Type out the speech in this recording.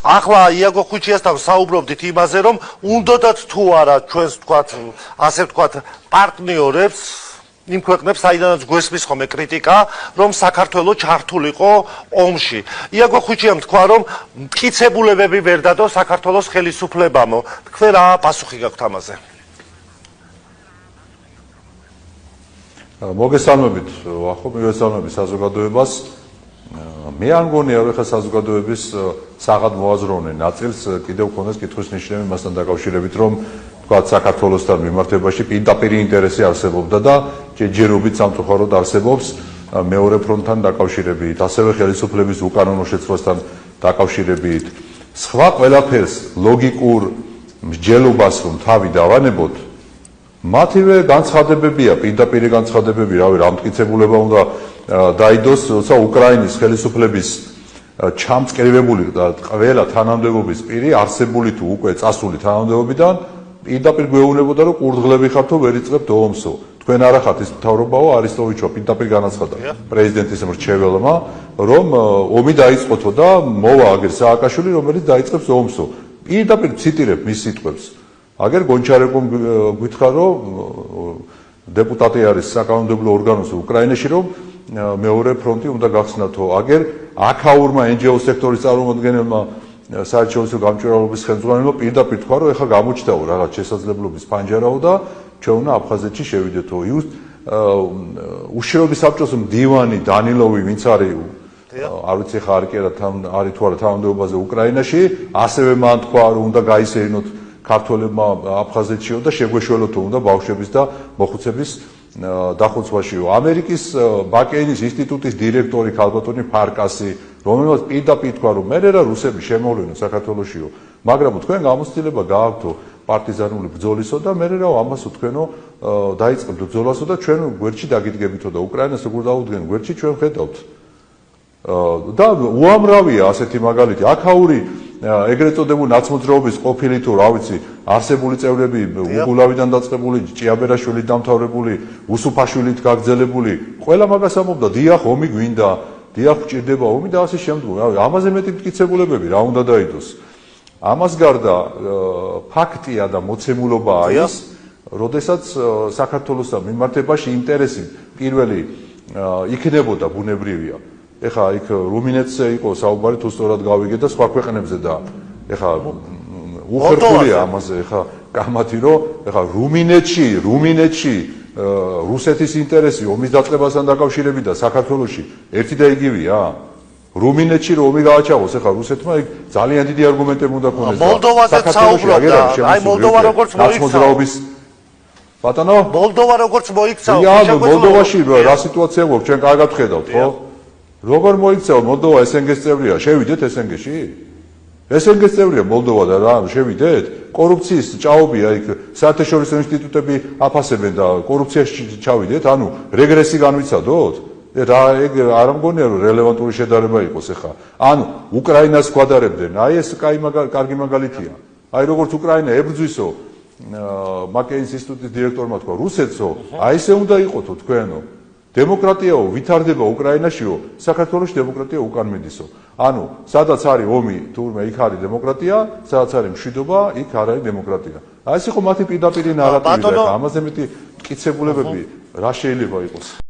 ახლა იაგო ხუჩიასთან საუბრობდით იმაზე, რომ უნდათ თუ არა ჩვენს თქვათ, ასე ვთქვათ, პარტნიორებს, იმ ქვეყნებს, საიდანაც გვესმის ხოლმე კრიტიკა, რომ საქართველო ჩართულიყო ომში. იაგო ხუჩიამ თქვა, რომ მტკიცებულებები ვერ დადო საქართველოს ხელისუფლებამო. თქვენ რა პასუხი გაქვთ ამაზე? მოგესალმებით, ახო მივესალმები საზოგადოებას. მე არ მგონია, რომ ხა საზოგადოების საღად მოაზროვნე ნაწილს კიდევ ქონდეს კითხვის ნიშნები მასთან დაკავშირებით, რომ თქვა საქართველოსთან მიმართებაში პირდაპირ ინტერესი არსებობდა და ჯერჯერობით სამწუხაროდ არსებობს მეორე ფრონტთან დაკავშირებით, ასევე ხელისუფლების უკანონო შეცვლასთან დაკავშირებით. სხვა ყველაფერს ლოგიკურ მსჯელობას რომ თავი დავანებოთ, მათივე განცხადებებია, პირდაპირ განცხადებები, რავი, რა მტკიცებულება უნდა დაიდოს, როცა უკრაინის ხელისუფლების ჩამწკრივებული ყველა თანამდებობის პირი არსებული თუ უკვე წასული თანამდებობიდან პირდაპირ გვეუბნებოდა, რომ კურდღლები ხართო ვერ იწყებთ ომსო. თქვენ არა ხართ ის მთავრობაო, არისტოვიჩო პირდაპირ განაცხადა პრეზიდენტის მრჩეველმა, რომ ომი დაიწყოთო და მოვა აგერ სააკაშვილი, რომელიც დაიწყებს ომსო. პირდაპირ ციტირებ მის სიტყვებს. აგერ გონჩარეკომ გითხრა, რომ დეპუტატი არის საკანონმდებლო ორგანოზე უკრაინაში, რომ მეორე ფრონტი უნდა გახსნათო. აგერ აქაურმა NGO სექტორის წარმომადგენელმა საერთაშორისო გამჭვირვალობის ხელმძღვანელმა პირდაპირ თქვა, რომ ეხლა გამოჩნდაო რაღაც შესაძლებლობის ფანჯარაო და ჩვენ უნდა აფხაზეთში შევიდეთო. უშიშროების საბჭოს მდივანი დანილოვი, ვინც არის არ ვიცი ხა არ კი არა არის თუ არა თანამდებობაზე უკრაინაში, ასევე მან თქვა, რომ უნდა გაისერინოთ ქართველებმა აფხაზეთშიო და შეგვეშველოთო უნდა ბავშვების და მოხუცების დახოცვაშიო. ამერიკის ბაკეინის ინსტიტუტის დირექტორი ქალბატონი ფარკასი, რომელმაც პირდაპირ თქვა, რომ მე რა რუსები შემოვლენო საქართველოშიო, მაგრამ თქვენ გამოცდილება გააქვთო პარტიზანული ბრძოლისო და მე რა ამასო თქვენო დაიწყებდო ბრძოლასო და ჩვენ გვერდში დაგიდგებითო და უკრაინას როგორ დაუდგენ გვერდში ჩვენ ხედავთ. და უამრავია ასეთი მაგალითი. აქაური ეგრეთ წოდებული ნაცმოძრაობის ყოფილი თუ რა ვიცი არსებული წევრები უგულავიდან დაწყებული, ჭიაბერაშვილი დამთავრებული, უსუფაშვილით გაგრძელებული, ყველა მაგას ამბობდა, დიახ, ომი გვინდა, დიახ, გჭირდება ომი და ასე შემდგომ. ამაზე მეტი მტკიცებულებები რა უნდა დაიდოს. ამას გარდა ფაქტია და მოცემულობაა ის, როდესაც საქართველოსთან მიმართებაში ინტერესი პირველი იქნებოდა ბუნებრივია. ეხა იქ რუმინეთზე იყო საუბარი, თუ სწორად გავიგე და სხვა ქვეყნებზე და ეხა უხერხულია ამაზე ეხა კამათი, რომ ეხა რუმინეთში რუსეთის ინტერესი ომის დაწყებასთან დაკავშირებით და საქართველოში ერთი და იგივეა. რუმინეთში რომ ომი გააჩაღოს, ეხა რუსეთმა იქ ძალიან დიდი არგუმენტები უნდა ქონდეს. მოლდოვაზეც საუბრობდა, აი მოლდოვა როგორც მოიქცა. ბატონო? მოლდოვა როგორც მოიქცა. მოლდოვაში რა სიტუაცია გვაქვს, ჩვენ კარგად ხედავთ, ხო? როგორ მოიქცეო მოლდოვა SNG-ს წევრია? შევიდეთ SNG-ში? SNG-ს წევრია მოლდოვა და რა შევიდეთ? კორუფციის ჭაობია იქ, საერთაშორისო ინსტიტუტები აფასებენ და კორუფციაში ჩავიდეთ, ანუ რეგრესი განვიცადოთ? რა ეგ არ მგონია რომ რელევანტური შედარება იყოს ახლა. ანუ უკრაინას გვადარებდნენ. აი ეს კარგი მაგალითია. აი როგორც უკრაინა ებრძვისო, მაკეინის ინსტიტუტის დირექტორმა თქვა, რუსეთსო, აი ესე უნდა იყოთო თქვენო. დემოკრატიაო ვითარდება უკრაინაშიო, საქართველოში დემოკრატია უკან მიდისო. ანუ სადაც არის ომი, თურმე იქ არის დემოკრატია, სადაც არის მშვიდობა, იქ არ არის დემოკრატია. აი ეს იყო მათი პირდაპირი ნარატივი და ამაზე მეტი მტკიცებულებები რა შეიძლება იყოს.